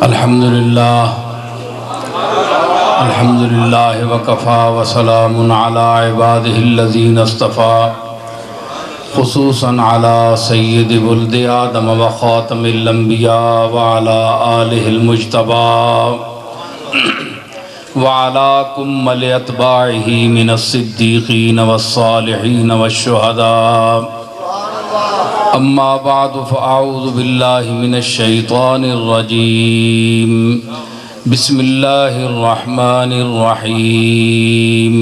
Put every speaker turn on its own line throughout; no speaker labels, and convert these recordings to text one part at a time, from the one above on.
الحمدللہ وکفا وسلام علی عبادہ الذین اصطفى خصوصا علی سید ولد آدم وخاتم الانبیاء وعلی آلہ المجتبى وعلی کمل اتباعہ من الصدیقین والصالحین والشہداء اما بعد فاعوذ باللہ من الشیطان الرجیم بسم اللہ الرحمن الرحیم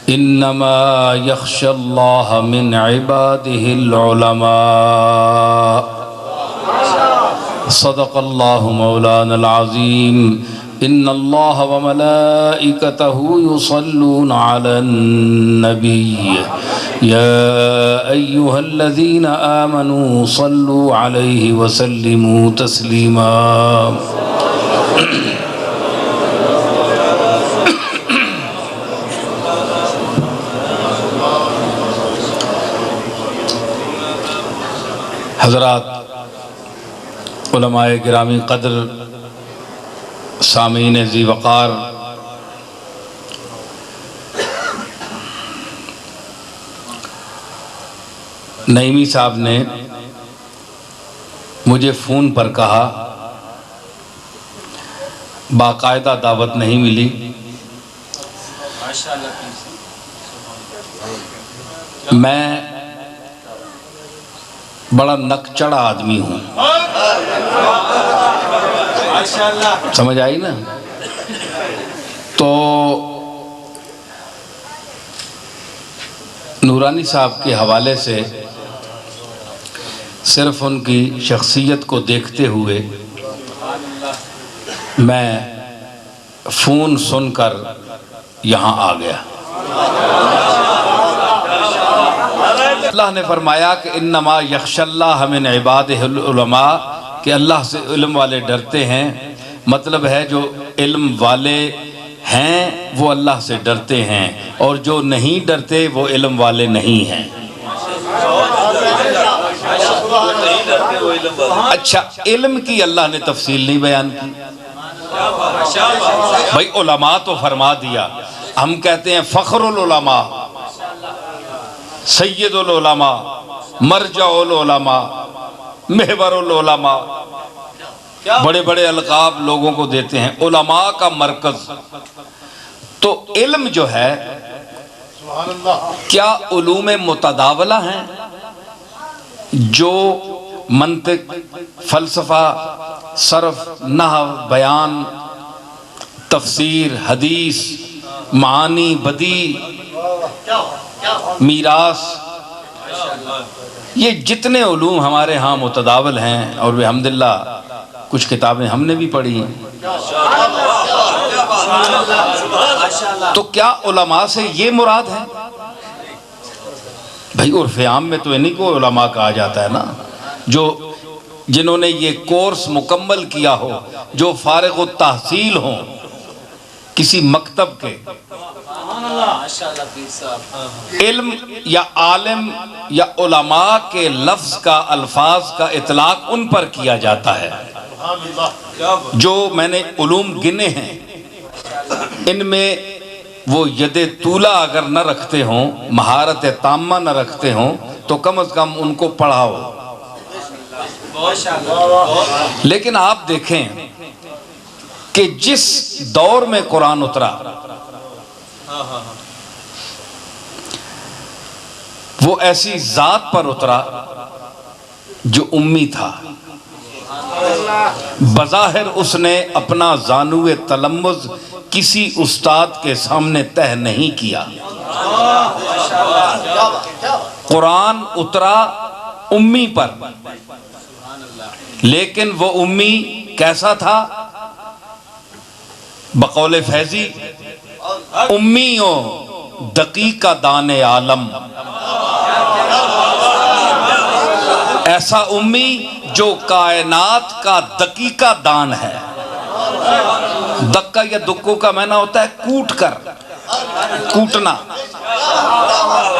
انما یخشى اللہ من عبادہ العلماء صدق اللہ مولانا العظیم ان اللہ وملائکتہ یصلون علی النبی یا ایہا الذین آمنوا صلوا علیہ وسلموا تسلیما حضرات علماء گرامی قدر سامعین ذی وقار نعیمی صاحب نے مجھے فون پر کہا باقاعدہ دعوت نہیں ملی میں بڑا نکچڑا آدمی ہوں سمجھ آئی نا تو نورانی صاحب کے حوالے سے صرف ان کی شخصیت کو دیکھتے ہوئے میں فون سن کر یہاں آ گیا اللہ نے فرمایا کہ انما یخشى اللہ من عبادہ العلماء کہ اللہ سے علم والے ڈرتے ہیں مطلب ہے جو علم والے ہیں وہ اللہ سے ڈرتے ہیں اور جو نہیں ڈرتے وہ علم والے نہیں ہیں اچھا علم کی اللہ نے تفصیل نہیں بیان کی بھائی علماء تو فرما دیا ہم کہتے ہیں فخر العلماء سید العلماء مرجع العلماء محور العلماء بڑے بڑے القاب لوگوں کو دیتے ہیں علماء کا مرکز تو علم جو ہے کیا علوم متداولہ ہیں جو منطق فلسفہ صرف نحو بیان تفسیر حدیث معانی بدیع میراث یہ جتنے علوم ہمارے ہاں متداول ہیں اور الحمدللہ کچھ کتابیں ہم نے بھی پڑھی ہیں تو کیا علماء سے یہ مراد ہے بھائی عرف عام میں تو انہی کو علماء کہا جاتا ہے نا جو جنہوں نے یہ کورس مکمل کیا ہو جو فارغ التحصیل ہوں کسی مکتب کے علم یا عالم یا علماء کے لفظ کا الفاظ کا اطلاق ان پر کیا جاتا ہے جو میں نے علوم گنے ہیں ان میں وہ ید طولہ اگر نہ رکھتے ہوں مہارت تامہ نہ رکھتے ہوں تو کم از کم ان کو پڑھاؤ لیکن آپ دیکھیں کہ جس دور میں قرآن اترا وہ ایسی ذات پر اترا جو امی تھا بظاہر اس نے اپنا زانو تلمذ کسی استاد کے سامنے تہ نہیں کیا قرآن اترا امی پر لیکن وہ امی کیسا تھا بقول فیضی امیوں دقیقہ دان عالم ایسا امی جو کائنات کا دقیقہ دان ہے دکا یا دکو کا معنی ہوتا ہے کوٹ کر کوٹنا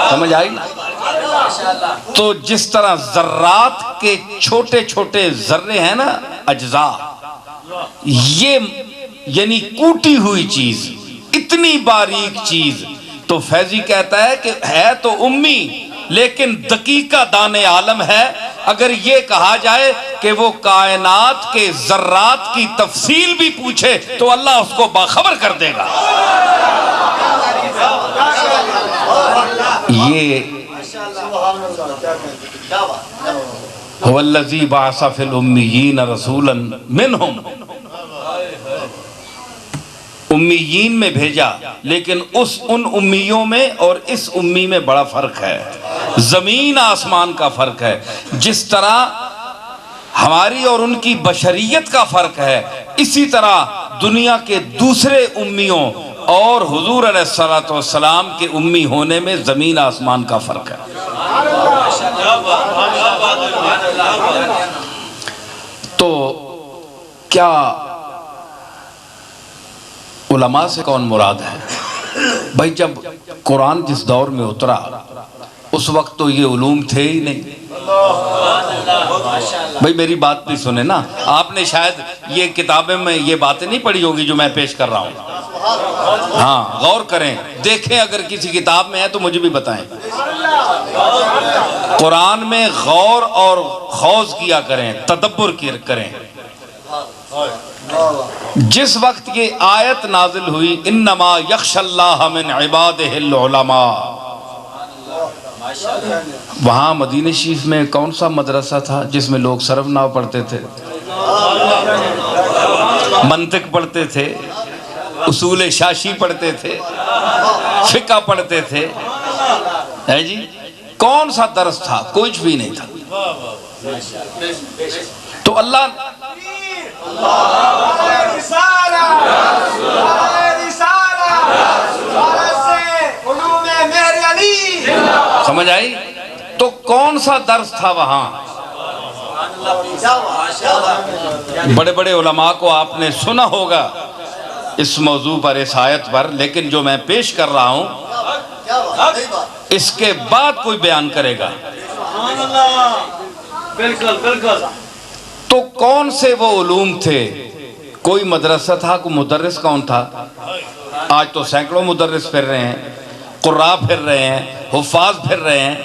سمجھ آئی نا تو جس طرح ذرات کے چھوٹے چھوٹے ذرے ہیں نا اجزاء یہ یعنی کوٹی ہوئی چیز، اتنی باریک چیز. تو فیضی کہتا ہے کہ ہے تو امی لیکن دقیقہ دان عالم ہے. اگر یہ کہا جائے کہ وہ کائنات کے ذرات کی تفصیل بھی پوچھے تو اللہ اس کو باخبر کر دے گا. یہ هو الذی بعث فی الامیین رسولا منہم، امیین میں بھیجا، لیکن ان امیوں میں اور اس امی میں بڑا فرق ہے، زمین آسمان کا فرق ہے. جس طرح ہماری اور ان کی بشریت کا فرق ہے، اسی طرح دنیا کے دوسرے امیوں اور حضور علیہ السلام کے امی ہونے میں زمین آسمان کا فرق ہے. تو کیا علماء سے کون مراد ہے؟ بھائی جب قرآن جس دور میں اترا اس وقت تو یہ علوم تھے ہی نہیں. بھائی میری بات بھی سنیں نا، آپ نے شاید یہ کتابیں میں یہ باتیں نہیں پڑھی ہوگی جو میں پیش کر رہا ہوں. ہاں غور کریں، دیکھیں اگر کسی کتاب میں ہے تو مجھے بھی بتائیں. قرآن میں غور اور خوض کیا کریں، تدبر کریں. جس وقت یہ آیت نازل ہوئی انما یخشی اللہ من عبادہ العلماء، وہاں مدینہ شریف میں کون سا مدرسہ تھا جس میں لوگ صرف نحو پڑھتے تھے، منطق پڑھتے تھے، اصول شاشی پڑھتے تھے، فقہ پڑھتے تھے؟ ہے جی کون سا درس تھا؟ کچھ بھی نہیں تھا. تو اللہ سمجھ آئی؟ تو کون سا درس تھا وہاں؟ بڑے بڑے علماء کو آپ نے سنا ہوگا اس موضوع پر، اس آیت پر، لیکن جو میں پیش کر رہا ہوں اس کے بعد کوئی بیان کرے گا. تو کون سے وہ علوم تھے؟ کوئی مدرسہ تھا، کوئی مدرس کون تھا؟ آج تو سینکڑوں مدرس پھر رہے ہیں، قراء پھر رہے ہیں، حفاظ پھر رہے ہیں.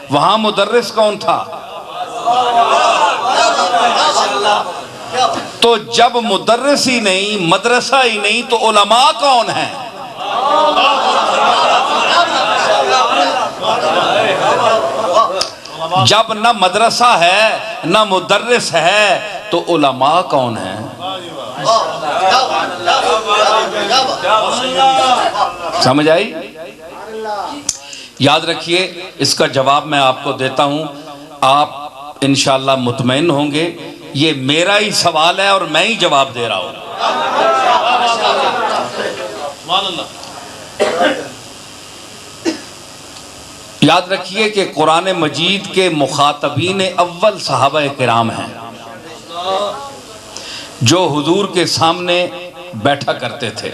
وہاں مدرس کون تھا؟ تو جب مدرس ہی نہیں، مدرسہ ہی نہیں، تو علماء کون ہیں؟ جب نہ مدرسہ ہے نہ مدرس ہے تو علماء کون ہیں؟ سمجھ آئی؟ یاد رکھیے، اس کا جواب میں آپ کو دیتا ہوں، آپ انشاءاللہ مطمئن ہوں گے. یہ میرا ہی سوال ہے اور میں ہی جواب دے رہا ہوں. یاد رکھیے کہ قرآن مجید کے مخاطبین اول صحابہ کرام ہیں جو حضور کے سامنے بیٹھا کرتے تھے،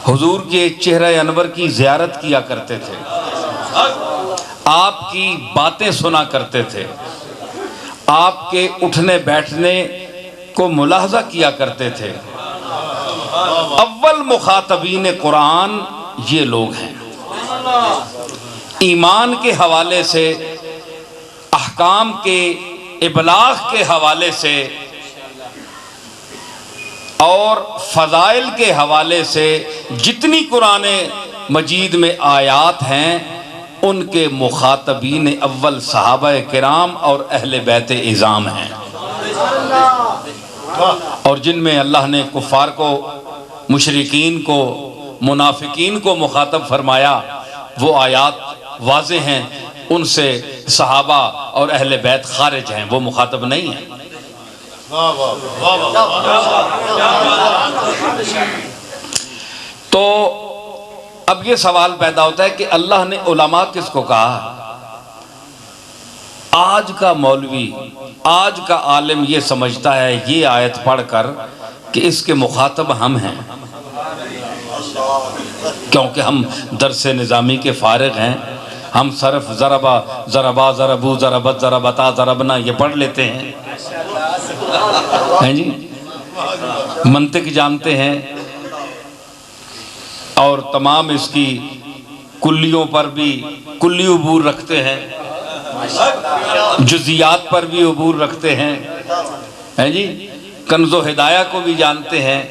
حضور کے چہرہ انور کی زیارت کیا کرتے تھے، آپ کی باتیں سنا کرتے تھے، آپ کے اٹھنے بیٹھنے کو ملاحظہ کیا کرتے تھے. اول مخاطبین قرآن یہ لوگ ہیں. ایمان کے حوالے سے، احکام کے ابلاغ کے حوالے سے اور فضائل کے حوالے سے جتنی قرآن مجید میں آیات ہیں ان کے مخاطبین اول صحابہ کرام اور اہل بیت اعظام ہیں. اور جن میں اللہ نے کفار کو، مشرکین کو، منافقین کو مخاطب فرمایا وہ آیات واضح ہیں، ان سے صحابہ اور اہل بیت خارج ہیں، وہ مخاطب نہیں ہیں. تو اب یہ سوال پیدا ہوتا ہے کہ اللہ نے علماء کس کو کہا؟ آج کا مولوی، آج کا عالم یہ سمجھتا ہے یہ آیت پڑھ کر کہ اس کے مخاطب ہم ہیں، کیونکہ ہم درس نظامی کے فارغ ہیں، ہم صرف ضربا ضربا ضربو ضربت ضربتا ضربنا یہ پڑھ لیتے ہیں جی. منطق جانتے ہیں اور تمام اس کی کلیوں پر بھی کلی عبور رکھتے ہیں، جزیات پر بھی عبور رکھتے ہیں جی، کنز و ہدایہ کو بھی جانتے ہیں،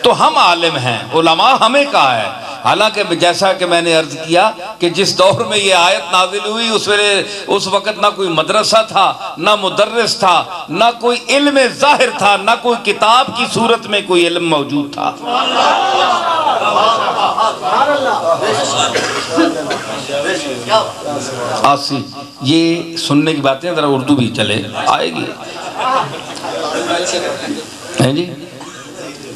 تو ہم عالم ہیں، علماء ہمیں کہا ہے۔ حالانکہ جیسا کہ میں نے عرض کیا کہ جس دور میں یہ آیت نازل ہوئی اس وقت نہ کوئی مدرسہ تھا، نہ مدرس تھا، نہ کوئی علم ظاہر تھا، نہ کوئی کتاب کی صورت میں کوئی علم موجود تھا۔ آسی یہ سننے کی باتیں ذرا اردو بھی چلے آئے گی جی۔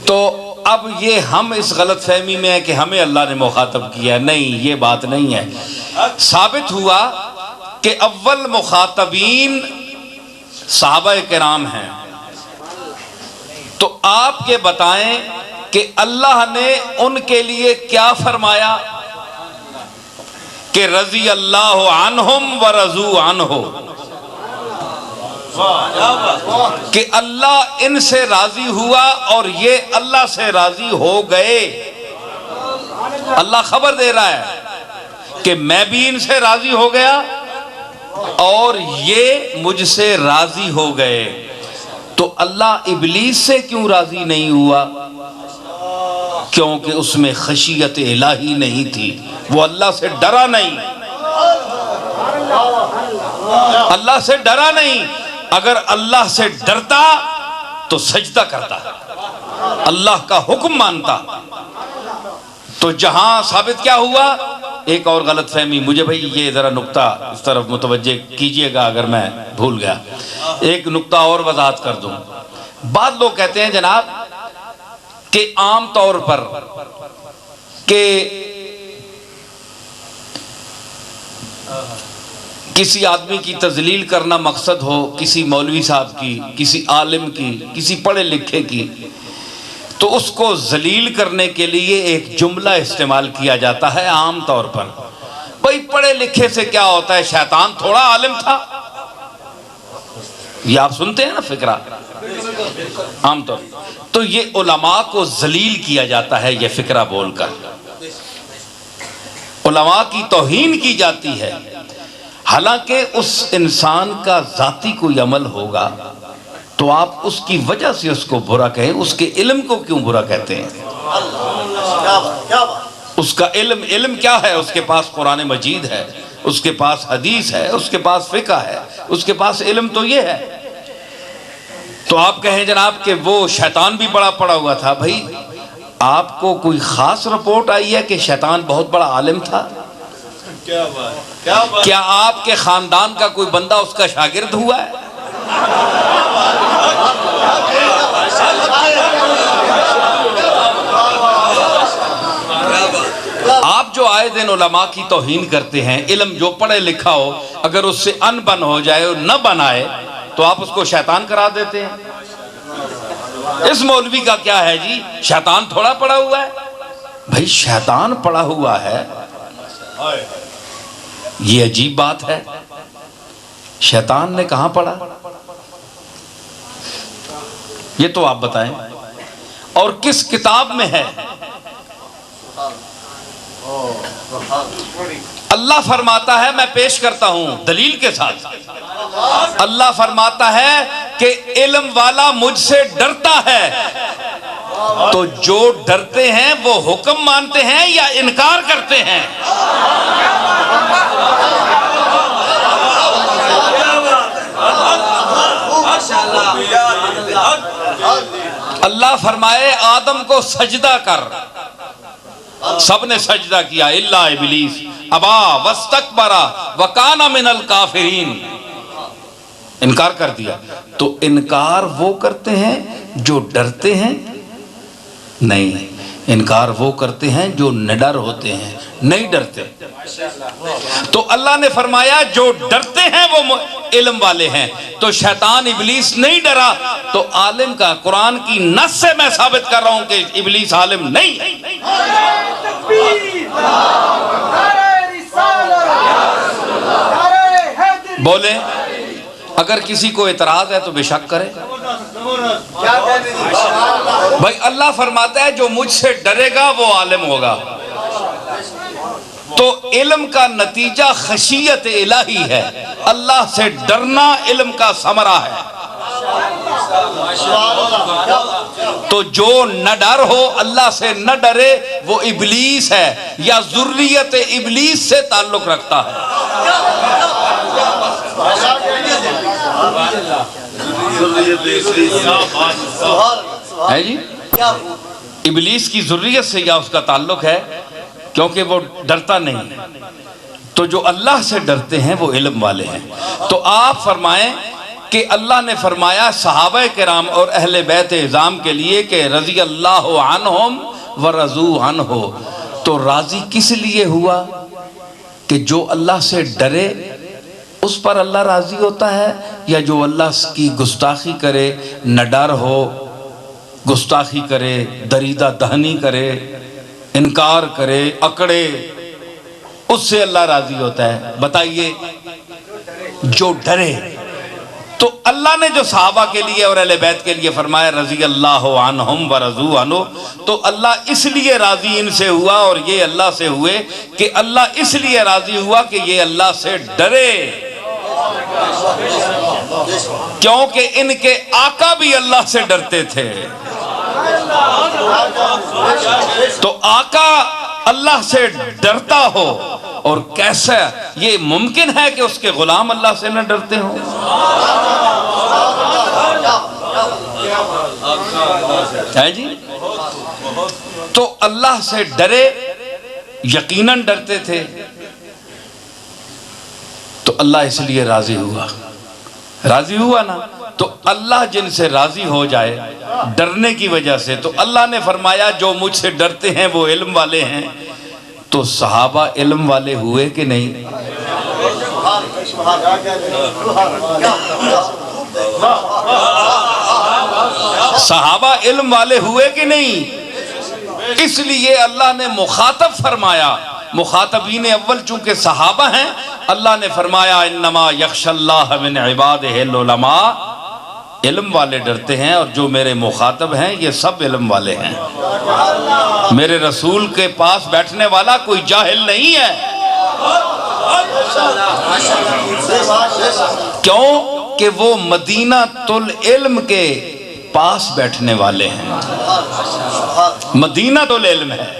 تو اب یہ ہم اس غلط فہمی میں ہے کہ ہمیں اللہ نے مخاطب کیا ہے، نہیں، یہ بات نہیں ہے۔ ثابت ہوا کہ اول مخاطبین صحابہ کرام ہیں، تو آپ یہ بتائیں کہ اللہ نے ان کے لیے کیا فرمایا کہ رضی اللہ عنہم ورضوا عنہ، کہ اللہ ان سے راضی ہوا اور یہ اللہ سے راضی ہو گئے۔ اللہ خبر دے رہا ہے کہ میں بھی ان سے راضی ہو گیا اور یہ مجھ سے راضی ہو گئے۔ تو اللہ ابلیس سے کیوں راضی نہیں ہوا؟ کیونکہ اس میں خشیت الہی نہیں تھی، وہ اللہ سے ڈرا نہیں، اللہ سے ڈرا نہیں۔ اگر اللہ سے ڈرتا تو سجدہ کرتا، اللہ کا حکم مانتا۔ تو جہاں ثابت کیا ہوا؟ ایک اور غلط فہمی، مجھے بھائی یہ ذرا نقطہ اس طرف متوجہ کیجئے گا اگر میں بھول گیا، ایک نقطہ اور وضاحت کر دوں۔ بعض لوگ کہتے ہیں جناب کہ عام طور پر کہ کسی آدمی کی تذلیل کرنا مقصد ہو، کسی مولوی صاحب کی، کسی عالم کی، کسی پڑھے لکھے کی، تو اس کو ذلیل کرنے کے لیے ایک جملہ استعمال کیا جاتا ہے عام طور پر۔ بھئی پڑھے لکھے سے کیا ہوتا ہے، شیطان تھوڑا عالم تھا، یہ آپ سنتے ہیں نا فکرہ عام طور۔ تو یہ علماء کو ذلیل کیا جاتا ہے یہ فکرہ بول کر، علماء کی توہین کی جاتی ہے۔ حالانکہ اس انسان کا ذاتی کوئی عمل ہوگا تو آپ اس کی وجہ سے اس کو برا کہیں، اس کے علم کو کیوں برا کہتے ہیں؟ اس کا علم کیا ہے؟ اس کے پاس قرآن مجید ہے، اس کے پاس حدیث ہے، اس کے پاس فقہ ہے، اس کے پاس علم تو یہ ہے۔ تو آپ کہیں جناب کہ وہ شیطان بھی بڑا پڑا ہوا تھا، بھائی آپ کو کوئی خاص رپورٹ آئی ہے کہ شیطان بہت بڑا عالم تھا؟ کیا آپ کے خاندان کا کوئی بندہ اس کا شاگرد ہوا ہے؟ آپ جو آئے دن علماء کی توہین کرتے ہیں، علم جو پڑھے لکھا ہو اگر اس سے ان بن ہو جائے اور نہ بنائے تو آپ اس کو شیطان کرا دیتے ہیں۔ اس مولوی کا کیا ہے جی، شیطان تھوڑا پڑا ہوا ہے؟ بھائی شیطان پڑا ہوا ہے، یہ عجیب بات ہے۔ شیطان نے کہاں پڑھا یہ تو آپ بتائیں، اور کس کتاب میں ہے؟ اللہ فرماتا ہے، میں پیش کرتا ہوں دلیل کے ساتھ، اللہ فرماتا ہے کہ علم والا مجھ سے ڈرتا ہے۔ تو جو ڈرتے ہیں وہ حکم مانتے ہیں یا انکار کرتے ہیں؟ اللہ فرمائے آدم کو سجدہ کر، سب نے سجدہ کیا الا ابلیس ابا واستکبر وکان من الکافرین، انکار کر دیا۔ تو انکار وہ کرتے ہیں جو ڈرتے ہیں؟ نہیں، انکار وہ کرتے ہیں جو نڈر ہوتے ہیں، نہیں ڈرتے۔ تو اللہ نے فرمایا جو ڈرتے ہیں وہ علم والے ہیں، تو شیطان ابلیس نہیں ڈرا، تو عالم کا قرآن کی نص سے میں ثابت کر رہا ہوں کہ ابلیس عالم نہیں ہے۔ بولیں، اگر کسی کو اعتراض ہے تو بے شک کرے۔ بھائی اللہ فرماتا ہے جو مجھ سے ڈرے گا وہ عالم ہوگا، تو علم کا نتیجہ خشیت الہی ہے، اللہ سے ڈرنا علم کا ثمرہ ہے۔ تو جو نہ ڈر ہو، اللہ سے نہ ڈرے، وہ ابلیس ہے یا ذریت ابلیس سے تعلق رکھتا ہے۔ ہے جی، ابلیس کی ذریت سے یا اس کا تعلق ہے، کیونکہ وہ ڈرتا نہیں۔ تو جو اللہ سے ڈرتے ہیں وہ علم والے ہیں۔ تو آپ فرمائیں کہ اللہ نے فرمایا صحابہ کرام اور اہل بیت اعظام کے لیے کہ رضی اللہ عنہم ورضوا عنہ، تو راضی کس لیے ہوا؟ کہ جو اللہ سے ڈرے اس پر اللہ راضی ہوتا ہے، یا جو اللہ کی گستاخی کرے، نہ ڈر ہو، گستاخی کرے، دریدہ دہنی کرے، انکار کرے، اکڑے، اس سے اللہ راضی ہوتا ہے؟ بتائیے، جو ڈرے۔ تو اللہ نے جو صحابہ کے لیے اور اہل بیت کے لیے فرمایا رضی اللہ عنہم ورضوا عنہ، تو اللہ اس لیے راضی ان سے ہوا اور یہ اللہ سے ہوئے کہ اللہ اس لیے راضی ہوا کہ یہ اللہ سے ڈرے، کیونکہ ان کے آقا بھی اللہ سے ڈرتے تھے۔ تو آقا اللہ سے ڈرتا ہو، اور کیسا یہ ممکن ہے کہ اس کے غلام اللہ سے نہ ڈرتے ہوں؟ ہے جی، تو اللہ سے ڈرے، یقیناً ڈرتے تھے، تو اللہ اس لیے راضی ہوا نا۔ تو اللہ جن سے راضی ہو جائے ڈرنے کی وجہ سے، تو اللہ نے فرمایا جو مجھ سے ڈرتے ہیں وہ علم والے ہیں۔ تو صحابہ علم والے ہوئے کہ نہیں؟ صحابہ علم والے ہوئے کہ نہیں؟ اس لیے اللہ نے مخاطب فرمایا، مخاطبین اول چونکہ صحابہ ہیں، اللہ نے فرمایا انما یخشی اللہ من عبادہ العلماء، علم والے ڈرتے ہیں، اور جو میرے مخاطب ہیں یہ سب علم والے ہیں۔ میرے رسول کے پاس بیٹھنے والا کوئی جاہل نہیں ہے۔ کیوں کہ وہ مدینہ العلم کے پاس بیٹھنے والے ہیں۔ مدینہ العلم ہے،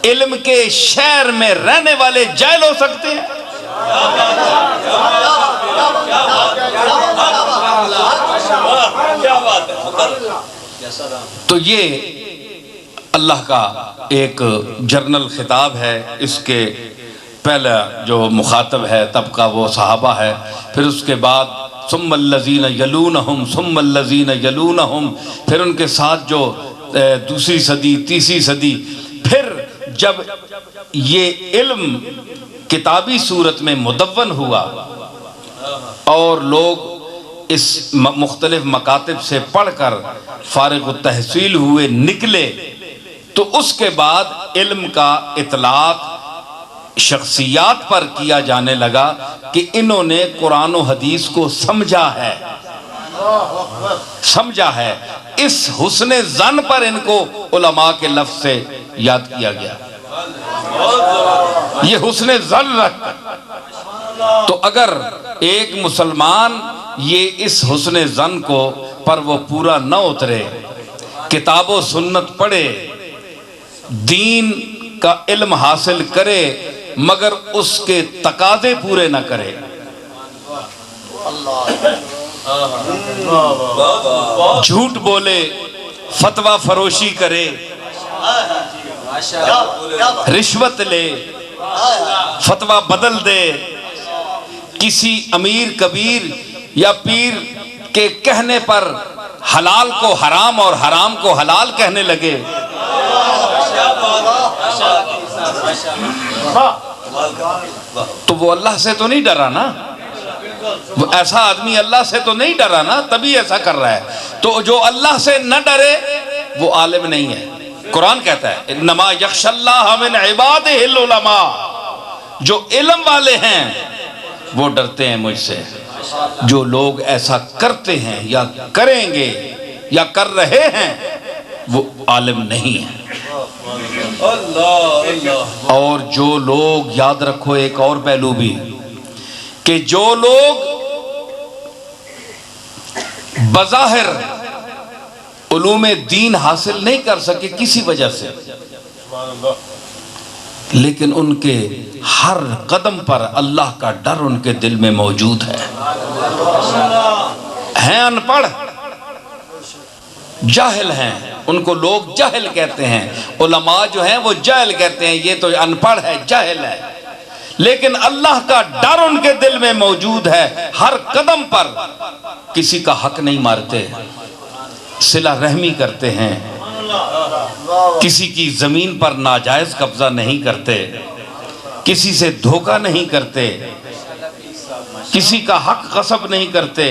علم کے شہر میں رہنے والے جاہل ہو سکتے ہیں؟ تو یہ اللہ کا ایک جرنل خطاب ہے۔ اس کے پہلا جو مخاطب ہے طبقہ وہ صحابہ ہے، پھر اس کے بعد ثم الذین یلونہم ثم الذین یلونہم، پھر ان کے ساتھ جو دوسری صدی، تیسری صدی، پھر جب یہ علم کتابی صورت میں مدون ہوا اور لوگ اس مختلف مکاتب سے پڑھ کر فارغ التحصیل ہوئے، نکلے، تو اس کے بعد علم کا اطلاق شخصیات پر کیا جانے لگا کہ انہوں نے قرآن و حدیث کو سمجھا ہے۔ اس حسن ظن پر ان کو علماء کے لفظ سے یاد کیا گیا، یہ حسن ظن رکھ۔ تو اگر ایک مسلمان یہ اس حسن ظن کو پر وہ پورا نہ اترے، کتاب و سنت پڑھے، دین کا علم حاصل کرے، مگر اس کے تقاضے پورے نہ کرے، جھوٹ بولے، فتویٰ فروشی کرے، رشوت لے، فتویٰ بدل دے، کسی امیر کبیر یا پیر کے کہنے پر حلال کو حرام اور حرام کو حلال کہنے لگے، تو وہ اللہ سے تو نہیں ڈرا نا، وہ ایسا آدمی اللہ سے تو نہیں ڈرا نا، تبھی ایسا کر رہا ہے۔ تو جو اللہ سے نہ ڈرے وہ عالم نہیں ہے۔ قرآن کہتا ہے انما یخشی اللہ من عبادہ العلماء، جو علم والے ہیں وہ ڈرتے ہیں مجھ سے۔ جو لوگ ایسا کرتے ہیں یا کریں گے یا کر رہے ہیں وہ عالم نہیں ہے۔ اور جو لوگ، یاد رکھو ایک اور پہلو بھی، کہ جو لوگ بظاہر علوم دین حاصل نہیں کر سکے کسی وجہ سے، لیکن ان کے ہر قدم پر اللہ کا ڈر ان کے دل میں موجود ہے، ہیں ان پڑھ، جاہل ہیں، ان کو لوگ جاہل کہتے ہیں، علماء جو ہیں وہ جاہل کہتے ہیں، یہ تو ان پڑھ ہے، جاہل ہے، لیکن اللہ کا ڈر ان کے دل میں موجود ہے، ہر قدم پر کسی کا حق نہیں مارتے، صلہ رحمی کرتے ہیں، کسی کی زمین پر ناجائز قبضہ نہیں کرتے، کسی سے دھوکہ نہیں کرتے، کسی کا حق غصب نہیں کرتے،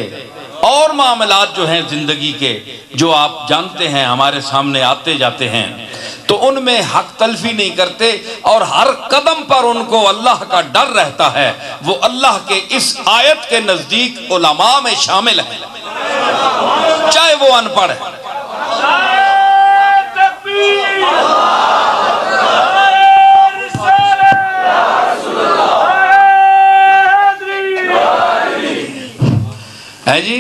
اور معاملات جو ہیں زندگی کے جو آپ جانتے ہیں ہمارے سامنے آتے جاتے ہیں، تو ان میں حق تلفی نہیں کرتے، اور ہر قدم پر ان کو اللہ کا ڈر رہتا ہے، وہ اللہ کے اس آیت کے نزدیک علماء میں شامل ہیں، چاہے وہ ان پڑھ ہے۔ ہے جی،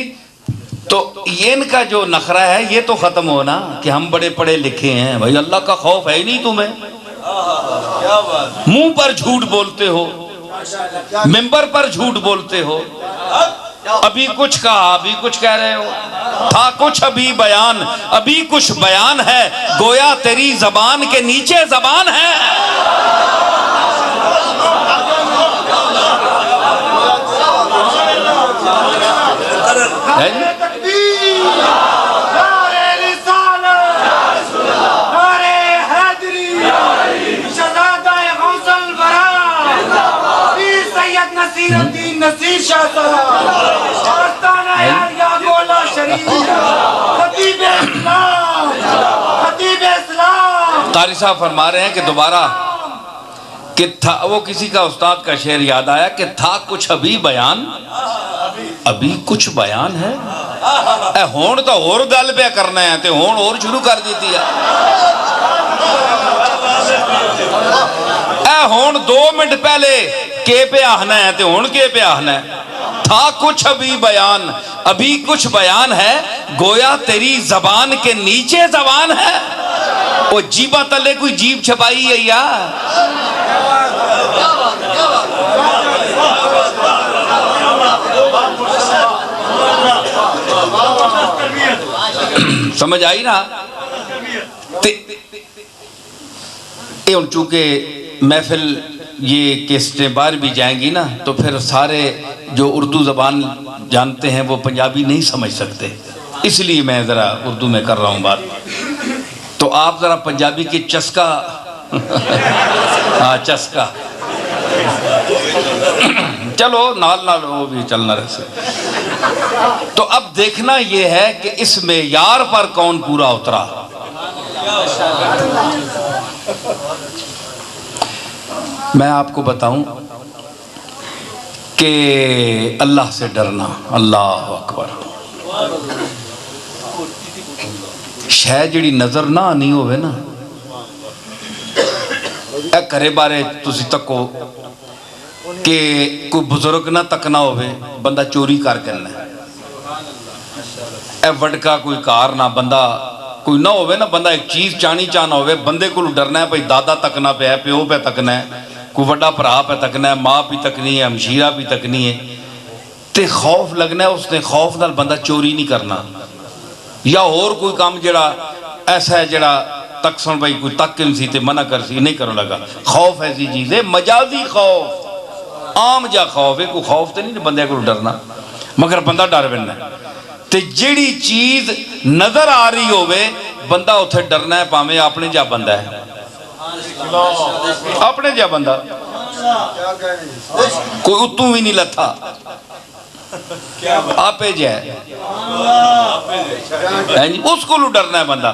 تو یہ ان کا جو نخرہ ہے یہ تو ختم ہونا کہ ہم بڑے پڑھے لکھے ہیں، بھائی اللہ کا خوف ہے ہی نہیں تمہیں، منہ پر جھوٹ بولتے ہو، منبر پر جھوٹ بولتے ہو، ابھی کچھ کہا ابھی کچھ کہہ رہے ہو، تھا کچھ ابھی بیان ابھی کچھ بیان ہے، گویا تیری زبان کے نیچے زبان ہے۔ قاری صاحب فرما رہے ہیں کہ دوبارہ کہ تھا، وہ کسی کا استاد کا شعر یاد آیا کہ تھا کچھ ابھی بیان ابھی کچھ بیان ہے، اے ہون تو اور گل پہ کرنا ہے تے ہون اور شروع کر دیتی ہے، اے ہون 2 منٹ پہلے کے پہ آہنا ہے تے ہون کے پہ آہنا ہے، تھا کچھ ابھی بیان ابھی کچھ بیان ہے، گویا تیری زبان کے نیچے زبان ہے۔ وہ جیبہ تلے کوئی جیب چھپائی ہے یا سمجھ آئی نا؟ چونکہ محفل یہ قسطیں باہر بھی جائیں گی نا تو پھر سارے جو اردو زبان جانتے ہیں وہ پنجابی نہیں سمجھ سکتے، اس لیے میں ذرا اردو میں کر رہا ہوں بات، تو آپ ذرا پنجابی کی چسکا ہاں چسکا چلو نال نال وہ بھی چلنا رہے۔ تو اب دیکھنا یہ ہے کہ اس معیار پر کون پورا اترا۔ میں آپ کو بتاؤں کہ اللہ سے ڈرنا، اللہ اکبر، شے جڑی نظر نہ آنی ہوئے نا، اے کرے بارے تسی تکو کہ کوئی بزرگ نہ تکنا ہوئے، بندہ چوری کر کرنا ہے، اے وڈکا کوئی کار نہ بندہ کوئی نہ ہوئے نا، بندہ ایک چیز چانی چانا ہوئے، بندے کو ڈرنا ہے، بھئی دادا تکنا پہ ہے، پیو پہ تکنا ہے، کوئی وڈا پرا پہ تکنا ہے، ماں بھی تکنی ہے، ہمشیرہ بھی تکنی ہے، تے خوف لگنا ہے، اس نے خوف نال بندہ چوری نہیں کرنا، یا اور کوئی کام جڑا ایسا ہے جڑا تک سن بھائی کوئی تک سی تے منع کر سی نہیں کرو لگا۔ خوف ایسی چیز ہے مجازی خوف، عام جا خوف ہے، کوئی خوف تے نہیں بندے کو ڈرنا، مگر بندہ ڈر بننا ہے، تے جڑی چیز نظر آ رہی ہوئے بندہ اتھے ڈرنا ہے، پاویں اپنے جا بندہ ہے، اپنے جا بندہ، کوئی اتوں بھی نہیں لتھا، آپے جائے، اس کو لو ڈرنا ہے بندہ،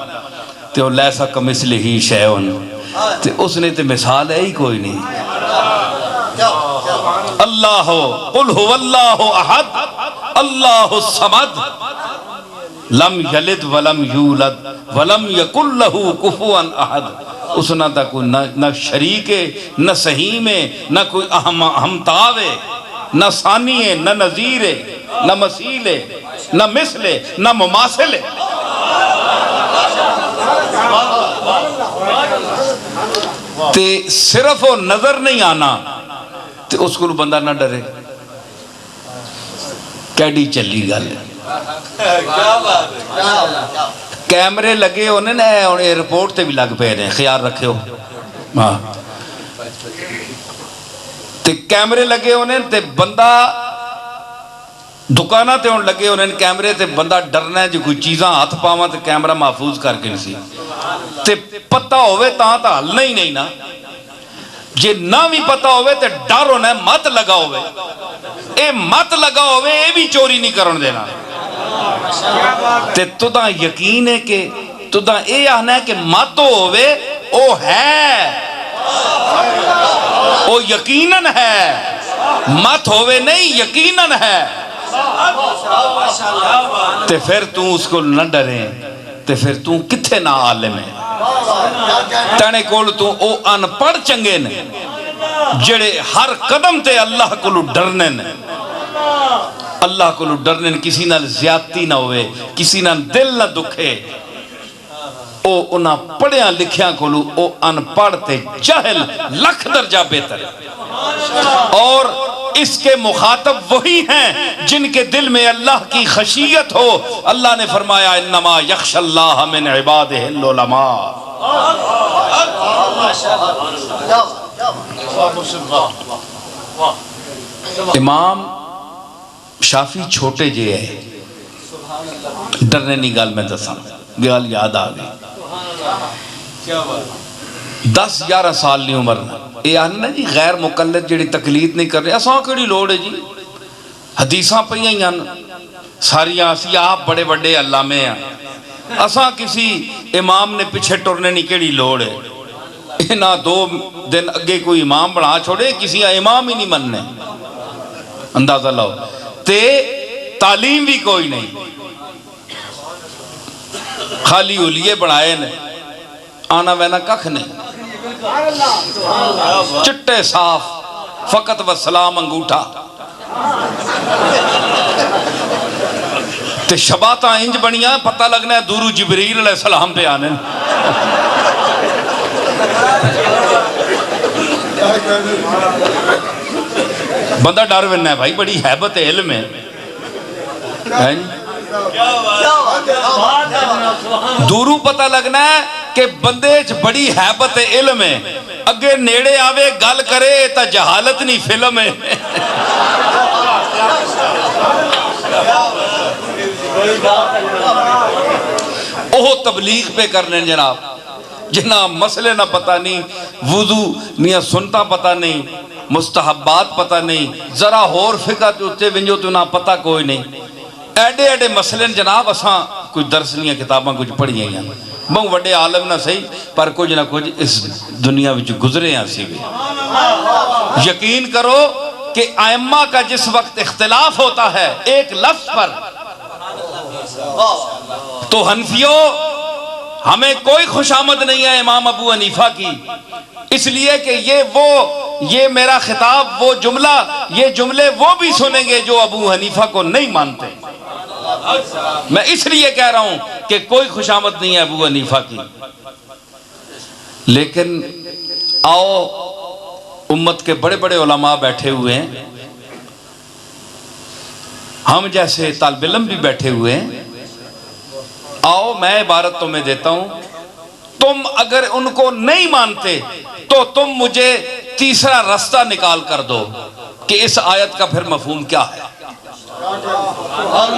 تے وہ لیسا کمثلہ شیءٌ، تے اس نے تے مثال ہے ہی کوئی نہیں۔ اللہ قل هو اللہ احد اللہ الصمد، لم یلد ولم یولد ولم یکن لہ کفوا احد، اس نہ تھا کوئی نہ شریک ہے، نہ سہیم ہے، نہ کوئی ہمتاو ہے، نہ ثانی ہے، نہ نظیر ہے، نہ مثیل ہے، نہ مثل ہے، نہ مماثل ہے۔ تے صرف وہ نظر نہیں آنا تے اس کو بندہ نہ ڈرے، کیڈی چلی گل ہے۔ کیمرے لگے ہونے نا، ایئرپورٹ تے بھی لگ پے نے، خیال رکھے ہو ہاں تے کیمرے لگے ہونے تے بندہ دکانہ تے ہون لگے ہونے کیمرے تے بندہ ڈرنا ہے جو کوئی چیزاں ہاتھ پاواں تے کیمرہ محفوظ کر کے نسی تے پتہ ہوئے تاں تا حل نہیں نا، جے نہ بھی پتہ ہوئے تے ڈر ہونا ہے مت لگا ہوئے، اے مت لگا ہوئے اے بھی چوری نہیں کرن دینا تے تو دا یقین ہے کہ تو دا اے آنا ہے کہ مت ہوئے او ہے، او یقیناً ہے، مت ہوئے نہیں یقیناً ہے، تے پھر تو اس کو نہ ڈریں، تے پھر تو کتھے نہ عالم ہے، تینے کول تو او ان پڑھ چنگے نے جڑے ہر قدم تے اللہ کو ڈرنے نے، اللہ کو ڈرنے نے، کسی نال زیادتی نہ ہوئے، کسی نال دل نہ دکھے، او انہاں پڑھیاں لکھیاں کو او ان پڑھ تے جاہل لکھ درجہ بہتر ہے، اور اس کے مخاطب وہی ہیں جن کے دل میں اللہ کی خشیت ہو۔ اللہ نے فرمایا انما یخشى اللہ من عبادہ العلماء۔ امام شافی چھوٹے جے ہے، ڈرنے نہیں گال میں دساں گال یاد آ گئی، 10-11 سال نہیں عمر اے آنے نا جی غیر مقلد جڑی تقلید نہیں کر رہے، اساں کیڑی لوڑ ہے جی، حدیثاں پہ ہی ساریاں اسی آپ بڑے بڑے علامے ہیں، اساں کسی امام نے پیچھے ٹرنے نہیں کیڑی لوڑ ہے، نہ 2 دن اگے کوئی امام بڑھا چھوڑے، کسی امام ہی نہیں مننے، اندازہ لو تے تعلیم بھی کوئی نہیں، خالی اولیے بڑھائے نے، آنا وینا ککھ نہیں، چٹے صاف فقط و سلام انگوٹھا تے شباتاں انج بنیاں پتہ لگنا ہے دورو جبریل علیہ السلام پہ آنے، بندہ ڈر وینا ہے بھائی، بڑی حیبت علم ہے، دورو پتہ لگنا ہے کہ بندے بڑی حیبت علم ہے، اگے نیڑے آوے گل کرے تا جہالت نہیں فلم ہے، اوہ تبلیغ پہ کرنے جناب، جناب مسئلے نہ پتہ نہیں، وضو نیا سنتا پتہ نہیں، مستحبات پتہ نہیں، ذرا ہور فقہ تے ونجو تو نہ پتہ کوئی نہیں، ایڈے ایڈے مسئلے جناب اساں کوئی درس نہیں کتاباں کچھ پڑھی ہیں، بہت بڑے عالم نہ صحیح پر کچھ نہ کچھ اس دنیا وچ گزرے ہیں سی بھی۔ یقین کرو کہ ائمہ کا جس وقت اختلاف ہوتا ہے ایک لفظ پر تو حنفیوں ہمیں کوئی خوشامد نہیں ہے امام ابو حنیفہ کی، اس لیے کہ یہ میرا خطاب وہ جملہ، یہ جملے وہ بھی سنیں گے جو ابو حنیفہ کو نہیں مانتے، میں اس لیے کہہ رہا ہوں کہ کوئی خوشامد نہیں ہے ابو حنیفہ کی، لیکن آؤ امت کے بڑے بڑے علماء بیٹھے ہوئے ہیں، ہم جیسے طالب علم بھی بیٹھے ہوئے ہیں، آؤ میں عبارت تمہیں دیتا ہوں، تم اگر ان کو نہیں مانتے تو تم مجھے تیسرا رستہ نکال کر دو کہ اس آیت کا پھر مفہوم کیا ہے۔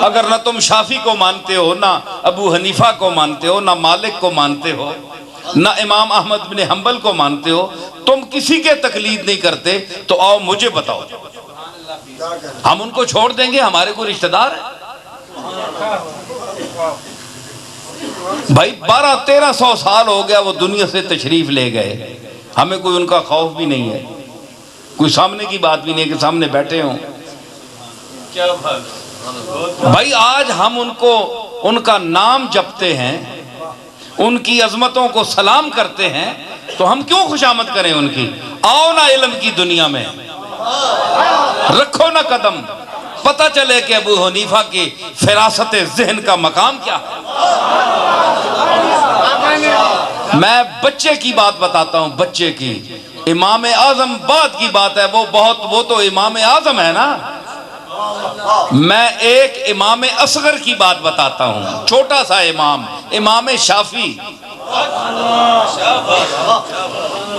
اگر نہ تم شافی کو مانتے ہو، نہ ابو حنیفہ کو مانتے ہو، نہ مالک کو مانتے ہو، نہ امام احمد بن حنبل کو مانتے ہو، تم کسی کے تقلید نہیں کرتے تو آؤ مجھے بتاؤ، ہم ان کو چھوڑ دیں گے؟ ہمارے کوئی رشتہ دار ہے بھائی؟ 1200-1300 سال ہو گیا وہ دنیا سے تشریف لے گئے، ہمیں کوئی ان کا خوف بھی نہیں ہے، کوئی سامنے کی بات بھی نہیں ہے کہ سامنے بیٹھے ہوں بھائی۔ آج ہم ان کو ان کا نام جپتے ہیں، ان کی عظمتوں کو سلام کرتے ہیں، تو ہم کیوں خوشامد کریں ان کی؟ آؤ نا علم کی دنیا میں، رکھو نا قدم، پتہ چلے کہ ابو حنیفہ کی فراست ذہن کا مقام کیا ہے۔ میں بچے کی بات بتاتا ہوں، بچے کی، امام اعظم بعد کی بات ہے، وہ تو امام اعظم ہے نا۔ میں ایک امام اصغر کی بات بتاتا ہوں، چھوٹا سا امام شافعی،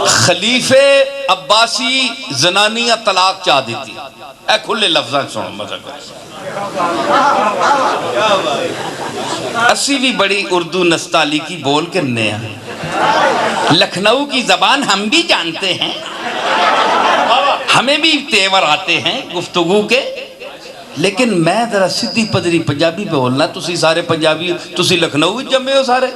خلیفے عباسی زنانیہ طلاق چاہ دیتی، اے کھلے لفظاں سنو مزہ کر، اسی بھی بڑی اردو نستعلی کی بول کے نیا، لکھنؤ کی زبان ہم بھی جانتے ہیں، ہمیں بھی تیور آتے ہیں گفتگو کے، لیکن میں ذرا سدھی پدری پنجابی پہ بولنا، تسی سارے پنجابی، تسی لکھنؤ جمعے ہو سارے،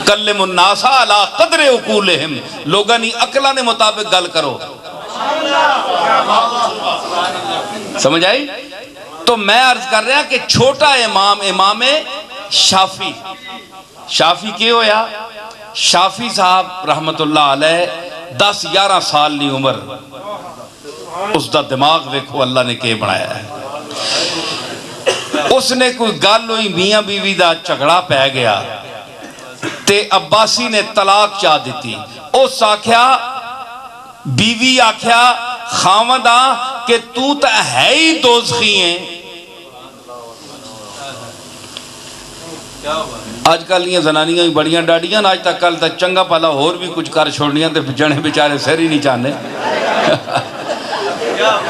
کلم الناس علی قدر عقولہم، لوگانی عقلانے مطابق گل کرو، سمجھ آئی؟ تو میں عرض کر رہا کہ چھوٹا امام شافعی کی ہویا، شافعی صاحب رحمت اللہ علیہ 10-11 سال دی عمر، اس دا دماغ دیکھو اللہ نے کہ بنایا ہے، اس نے کوئی گل ہوئی، میاں بیوی دا جھگڑا پہ گیا تے عباسی نے طلاق چاہ دیتی، اس آکھیا بیوی آکھیا خاوندہ کہ تو تا ہے ہی دوزخی ہیں۔ آج کل یہ زنانیاں بڑیاں ڈاڑیاں، آج تک کل تک چنگا پالا اور بھی کچھ کر چھوڑنیاں تے جنے بیچارے سر ہی نہیں چاہنے۔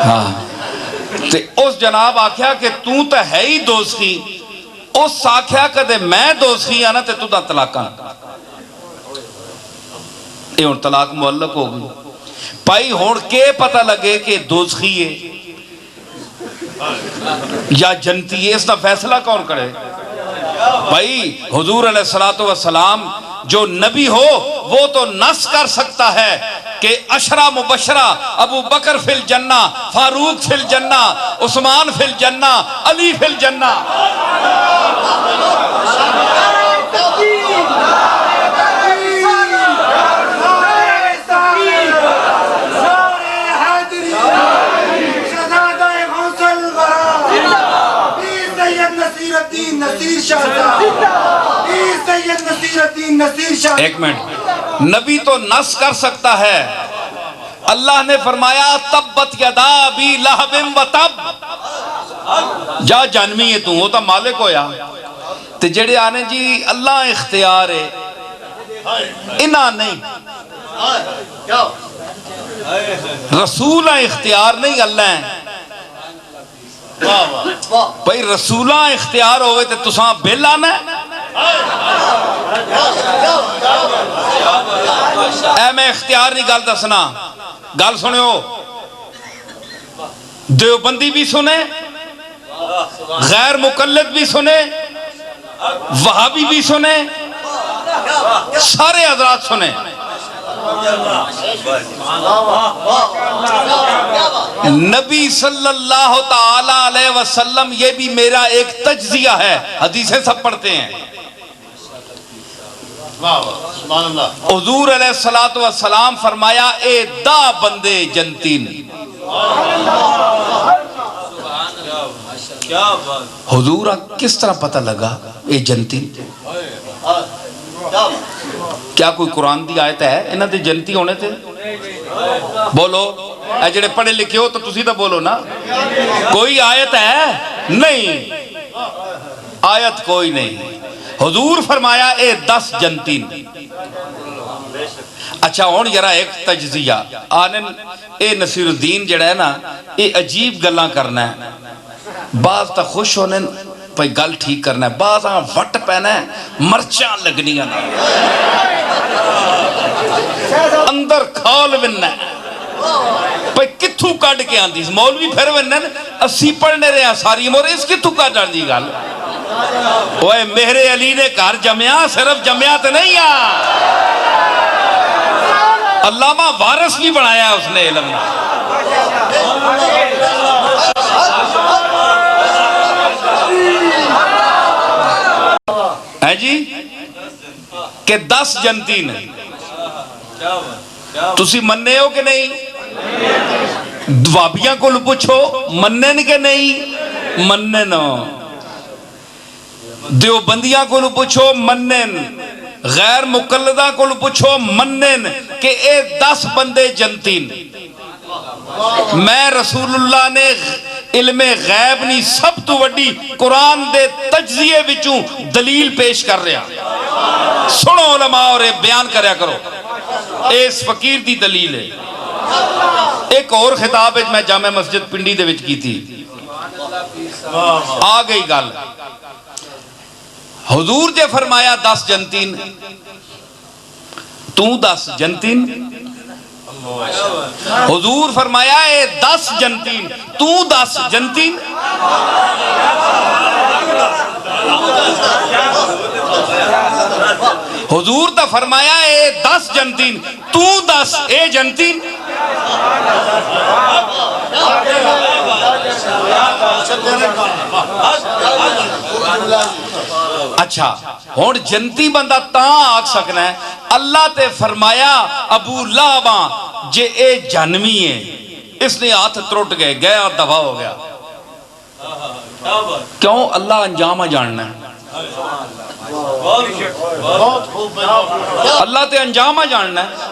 ہاں تے اس جناب آکھیا کہ تو تا ہے ہی دوزخی، اس آکھیا کہ میں دوزخی آنا تے تو تا طلاقاں، یہ ان طلاق معلق ہو گئی۔ پائی ہون کے پتہ لگے کہ دوزخی ہے یا جنتی ہے، اس کا فیصلہ کون کرے؟ بھائی حضور علیہ السلام جو نبی ہو وہ تو نص کر سکتا ہے کہ عشرہ مبشرہ، ابو بکر فی الجنہ، فاروق فی الجنہ، عثمان فی الجنہ، علی فی الجنہ۔ ایک منٹ، نبی تو نص کر سکتا ہے، اللہ نے فرمایا تبت یدا ابی لہب و تب، جا جانوی ہے تو وہ تا مالک ہویا، تے جڑے آنے جی اللہ اختیار ہے، انہاں نہیں، رسول اختیار نہیں، اللہ ہیں۔ بھئی رسولہ اختیار ہوئے تے تساں بل آنا ہے؟ اے میں اختیار نہیں گل دسنا، گل سنے ہو، دیوبندی بھی سنے، غیر مقلد بھی سنے، وہابی بھی سنے، سارے حضرات سنے۔ نبی صلی اللہ تعالی علیہ وسلم، یہ بھی میرا ایک تجزیہ ہے، حدیثیں سب پڑھتے ہیں، حضور علیہ السلام فرمایا اے دا بندے جنتین، حضور کس طرح پتہ لگا اے جنتین؟ کیا کوئی قرآن دی آیت ہے انہاں دے جنتی ہونے تھے؟ بولو، اے جڑے پڑھے لکھے ہو تو تسی تو بولو نا، کوئی آیت ہے؟ نہیں، آیت کوئی نہیں۔ حضور فرمایا اے 10 جنتین۔ اچھا ہون یرا ایک تجزیہ آنن، اے نصیر الدین جڑا ہے نا، اے عجیب گلاں کرنا ہے، بعض تا خوش ہونے پہ گل ٹھیک کرنا ہے، بعض آن وٹ پہنا ہے، مرچاں لگنی ہے، اندر کھال وننا ہے، پہ کتھو کڈ کے آندی، مولوی پھر وننا ہے، اسی پڑھنے رہے ہیں ساری عمر، اس کتھو کڈ آندی گل؟ اوہ مہر علی نے گھر جمعہ، صرف جمعہ تو نہیں ہے، علامہ وارث بھی بنایا ہے اس نے علم۔ ہے جی کہ 10 جنتی نے تسی مننے ہو کہ نہیں؟ دوابیاں کو پوچھو منن کہ نہیں منن، دیوبندیاں کو پوچھو منن، غیر مقلدہ کو پوچھو منن کہ اے 10 بندے جنتین۔ میں رسول اللہ نے علم غیب نہیں سب تو وڈی قرآن دے تجزیے وچوں دلیل پیش کر رہا، سنو علماء اور بیان کریا کرو، اس فقیر دی دلیل ہے۔ ایک اور خطاب میں جامع مسجد پنڈی دے وچ کی تھی، آ گئی گل، حضور جے فرمایا 10 جنتین، تو 10 جنتین، حضور فرمایا اے 10 جنتین، تو 10 جنتین، حضور تا فرمایا اے 10 جنتین، تو 10 اے جنتین۔ اچھا ہون جنتی بندہ تاں آگ سکنا ہے، اللہ تے فرمایا ابو لہباں جے اے جنمی ہے، اس نے ہاتھ ترٹ گئے گیا دفع ہو گیا، کیوں؟ اللہ انجام جاننا ہے، اللہ تے انجام جاننا ہے،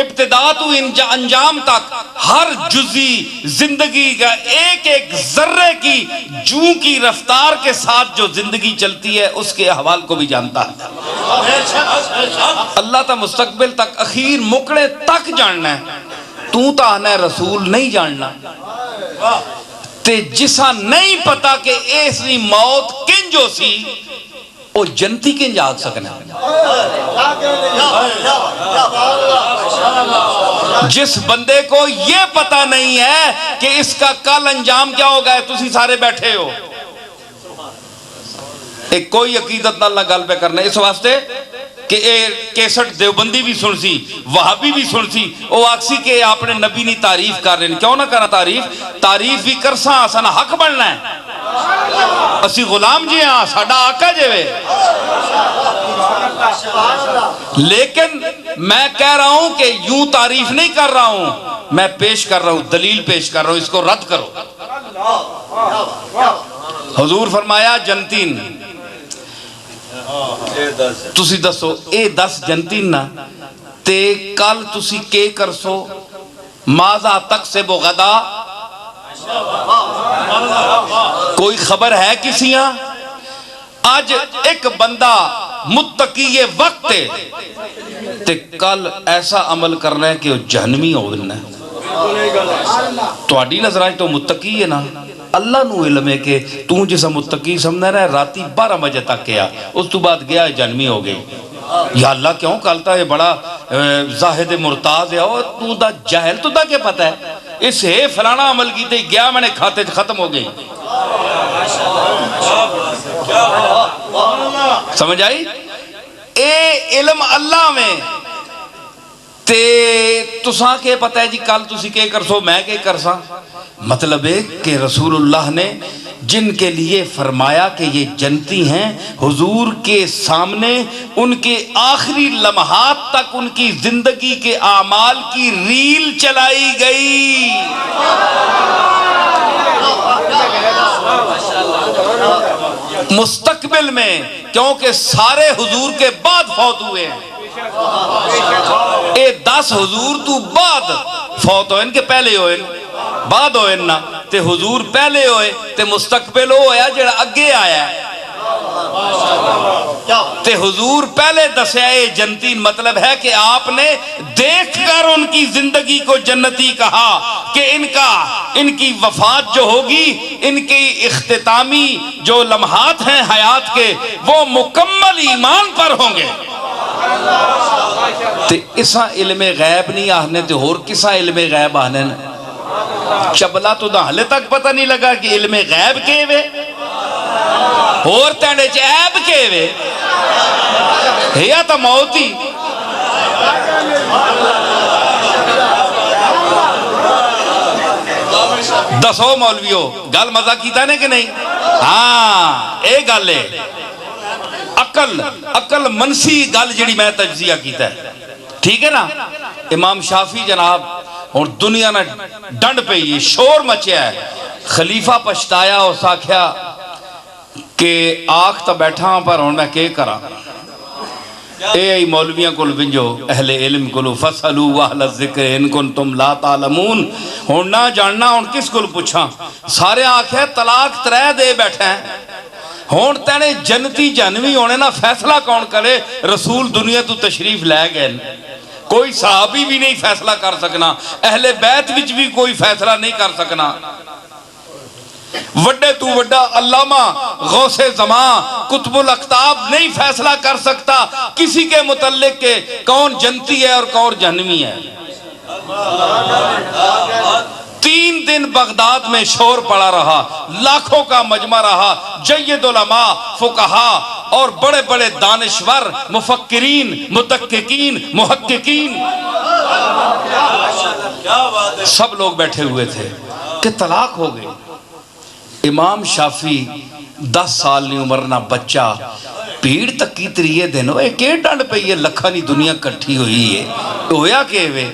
ابتدا تو انجام تک ہر جزی زندگی کا ایک ایک ذرے کی جوں کی رفتار کے ساتھ جو زندگی چلتی ہے اس کے احوال کو بھی جانتا ہے۔ اللہ تا مستقبل تک اخیر مکڑے تک جاننا ہے، تو تا آنا رسول نہیں جاننا، تے جسا نہیں پتا کہ ایسی موت کنجو سی وہ جنتی کنج آگ سکنا، جس بندے کو یہ پتا نہیں ہے کہ اس کا کل انجام کیا ہوگا ہے، تسی سارے بیٹھے ہو، ایک کوئی عقیدت نہ گل پہ کرنا، اس واسطے کہ اے کیسٹ دیوبندی بھی سن سی وہابی بھی سن سی، وہ آکسی کہ آپ نے نبی نہیں تعریف کر رہے ہیں، کیوں نہ کرنا تعریف بھی کرساں اساں حق بننا ہے، اسی غلام جی ہاں ساڈا آقا جے وے، لیکن میں کہہ رہا ہوں کہ یوں تعریف نہیں کر رہا ہوں، میں پیش کر رہا ہوں، دلیل پیش کر رہا ہوں، اس کو رد کرو۔ حضور فرمایا جنتین، تسی دسو اے 10 جنتین نا تے کل تسی کے کرسو، ماذا تکسب غدا، کوئی خبر ہے کسی ہاں؟ آج ایک بندہ متقی وقت تے کل ایسا عمل کرنا ہے کہ وہ جہنمی ہو جانا ہے، تو اڈی نظرائیں تو متقی ہے نا، اللہ نو علم ہے کہ تو جسا متقی سمجھنا رہا راتی 12 بجے تک کیا، اس تو بعد گیا جہنمی ہو گئی، یا اللہ کیوں کالتا ہے بڑا زاہد مرتاز ہے، اور تو دا جاہل تو دا کیا پتہ ہے، اس ہے فلانا عمل کی تے گیا میں نے کھاتے ختم ہو گئی، سمجھ آئی؟ اے علم اللہ میں تے تساں کے پتہ ہے جی کل تسی کے کرسو میں کے کرساں، مطلب ہے کہ رسول اللہ نے جن کے لیے فرمایا کہ یہ جنتی ہیں، حضور کے سامنے ان کے آخری لمحات تک ان کی زندگی کے اعمال کی ریل چلائی گئی، مستقبل میں، کیونکہ سارے حضور کے بعد فوت ہوئے ہیں، اے 10 حضور تو بعد فوت ہوئے ان کے پہلے ہوئے بعد ہوئے نا، تے حضور پہلے ہوئے تے مستقبل ہویا جڑا اگے آیا ہے، تے حضور پہلے دسیا اے جنتین، مطلب ہے کہ آپ نے دیکھ کر ان کی زندگی کو جنتی کہا کہ ان کی وفات جو ہوگی، ان کی اختتامی جو لمحات ہیں حیات کے وہ مکمل ایمان پر ہوں گے، تے اسا علم غیب نہیں آہنے تے اور کسا علم غیب آہنے نے، چبلا تو دا حلے تک پتہ نہیں لگا کہ علم غیب کے وے اور تینڈے چیب کے وے یا تا موتی، دسو مولویو گل مزہ کیتا نے کہ نہیں؟ ہاں اے گل ہے، عقل منسی گل جڑی میں تجزیہ کیتا ہے، ٹھیک ہے نا۔ امام شافی جناب اور دنیا نے ڈنڈ پہ یہ شور مچیا ہے، خلیفہ پچھتایا، اس آکھیا کہ آکھ تا بیٹھا ہوں پر ہوں میں کہ کرا، اے مولویاں کل بنجو اہل علم کلو فَسَلُوا وَأَهْلَ الذِّكْرِ إِن كُنتُمْ لَا تَعْلَمُونَ، ہوں نہ جاننا ہوں کس کل پوچھا، سارے آکھے طلاق 3 دے بیٹھے ہیں، ہون تینے جنتی جنوی ہونے نا فیصلہ کون کرے، رسول دنیا تو تشریف لے گئے، کوئی صحابی بھی نہیں فیصلہ کر سکنا، اہل بیت وچ بھی کوئی فیصلہ نہیں کر سکنا، وڈے تو وڈا علامہ غوث زمان قطب الاقطاب نہیں فیصلہ کر سکتا کسی کے متعلق کہ کون جنتی ہے اور کون جہنمی ہے۔ 3 دن بغداد میں شور پڑا رہا، لاکھوں کا مجمع رہا، جید علماء، فقہاء اور بڑے بڑے دانشور، مفکرین، متحققین، محققین سب لوگ بیٹھے ہوئے تھے کہ طلاق ہو گئی۔ امام شافی 10 سال نہیں عمر نہ بچہ، پیڑ تک کی تریے دن ہوئے کہ ڈانڈ پہ یہ لکھانی دنیا کٹھی ہوئی ہے، ہویا کہ ہوئے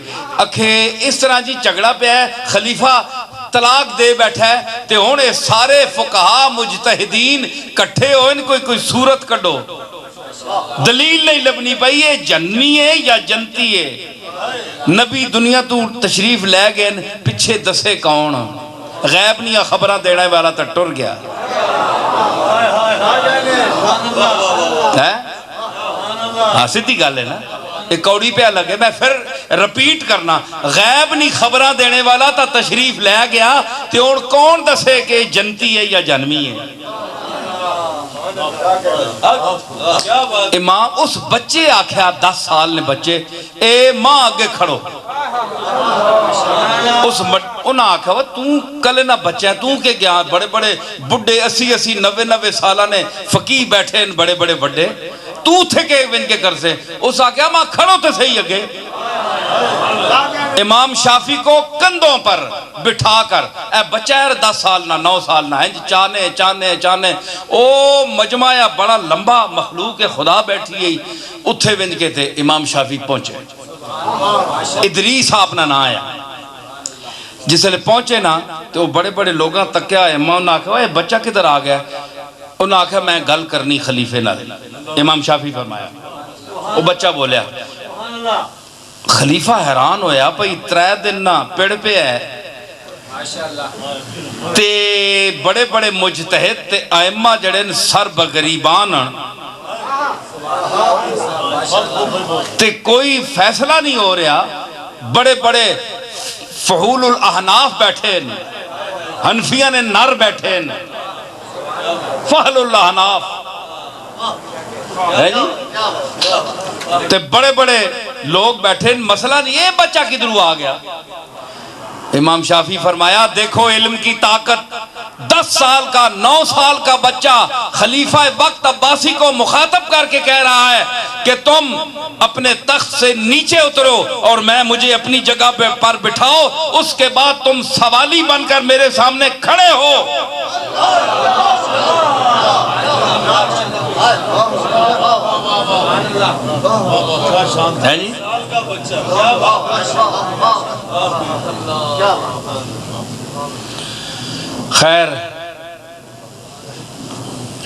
اکھے اس طرح جی جھگڑا پہ ہے، خلیفہ طلاق دے بیٹھا ہے تے ہونے سارے فقہاء مجتہدین کٹھے ہو، ان کوئی صورت کڈو، دلیل نہیں لبنی پئی ہے جنمی ہے یا جنتی ہے۔ نبی دنیا تو تشریف لے گئے، پچھے دسے کون، غیب نہیں خبرہ دینے والا تا ٹر گیا ہاں سیدھی گل ہے نا، ایک کوڑی پہ لگے، میں پھر رپیٹ کرنا، غیب نہیں خبرہ دینے والا تا تشریف لے گیا تے اور کون دسے کہ جنتی ہے یا جنمی ہے۔ امام اس بچے آکھیا 10 سال نے بچے، اے ماں آگے کھڑو، اس انہاں آکھا وہ تو کلے نہ بچہ ہے، تو کہ گیا بڑے بڑے بڑھے 80 90 سالہ نے فقیہ بیٹھے ہیں بڑے بڑے بڑھے، تو تھے کہ ان کے کر سے، اس آکھا ماں کھڑو تے صحیح اگے۔ امام شافی کو کندھوں پر بٹھا کر، اے بچہ ہے 10 سال نہ 9 سال نہ، چانے او مجمع یا بڑا لمبا مخلوق خدا بیٹھی ہے، اتھے ونج کے تھے امام شافی پہنچے، ادریس آپ نہ آیا، جس لئے پہنچے نا تو وہ بڑے بڑے لوگاں تک کیا ہے، امام نے آکھا اے بچہ کدھر آ گیا، انہوں نے آکھا میں گل کرنی خلیفے نہ، امام شافی فرمایا، وہ بچہ بولیا، خلیفہ حیران ہویا پئی 3 دن نہ پیڑ پہ ہے تے بڑے بڑے مجتہد تے ائمہ جڑے سر بغریبان تے کوئی فیصلہ نہیں ہو رہا، بڑے بڑے فحول الاحناف بیٹھے ہیں، حنفیہ نے نر بیٹھے ہیں، فحل الاحناف ہے جی تے بڑے بڑے لوگ بیٹھے ہیں، مسئلہ نہیں ہے بچہ کدھروں آ گیا۔ امام شافی فرمایا دیکھو علم کی طاقت، 10 سال کا 9 سال کا بچہ خلیفہ وقت عباسی کو مخاطب کر کے کہہ رہا ہے کہ تم اپنے تخت سے نیچے اترو اور میں مجھے اپنی جگہ پر بٹھاؤ، اس کے بعد تم سوالی بن کر میرے سامنے کھڑے ہو۔ ہے جی خیر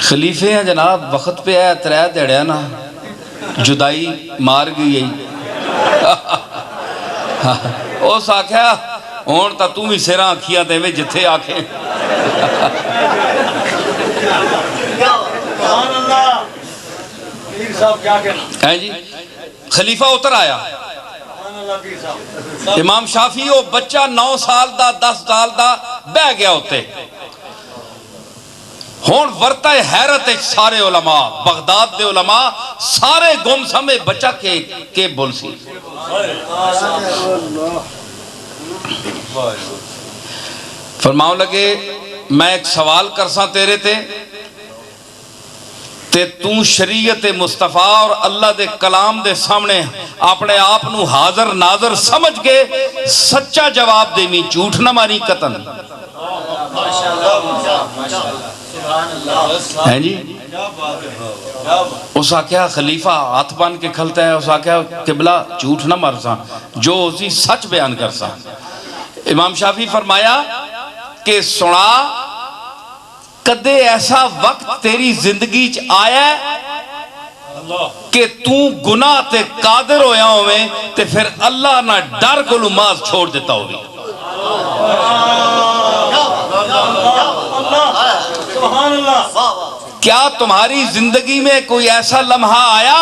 خلیفے ہیں جناب، وقت پہ ہے 3 دہڑیا نا جدائی مار گئی اس آکھیا ہون تا تُو بھی سیرہ آکھیا دے میں جتھے آکھے ہے جی خلیفہ اتر آیا، امام شافی وہ بچہ 9 سال دا 10 سال دا بہ گیا ہوتے، ہون ورطہ حیرت سارے علماء بغداد دے علماء سارے گم سمے بچہ کے بول سی، فرماؤں لگے میں ایک سوال کرساں تیرے تے تو شریعت مصطفیٰ اور اللہ دے کلام دے سامنے اپنے آپ نو حاضر ناظر سمجھ کے سچا جواب دے میں جھوٹ نہ ماری قطن ہے جی اس آکھیا خلیفہ ہاتھ بان کے کھلتا ہے، اس آکھیا قبلہ جھوٹ نہ مرسا، جو اسی سچ بیان کرسا۔ امام شافعی فرمایا کہ سنا کدے ایسا وقت تیری زندگی چ آیا ہے کہ تو گناہ تے قادر ہویا ہوئے تے پھر اللہ نہ ڈر کو نماز چھوڑ دیتا ہوگی؟ کیا تمہاری زندگی میں کوئی ایسا لمحہ آیا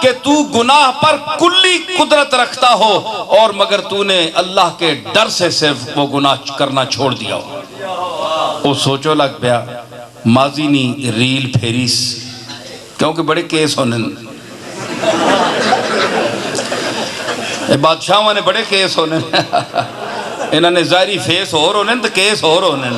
کہ تو گناہ پر کلی قدرت رکھتا ہو اور مگر تو نے اللہ کے ڈر سے صرف وہ گناہ کرنا چھوڑ دیا ہو؟ وہ سوچو لگ پیا ماضی نہیں ریل پھیریس، کیونکہ بڑے کیس ہونے بادشاہوں نے بڑے کیس ہونے انہوں نے ظاہری فیس اور ہونے تو کیس اور ہونے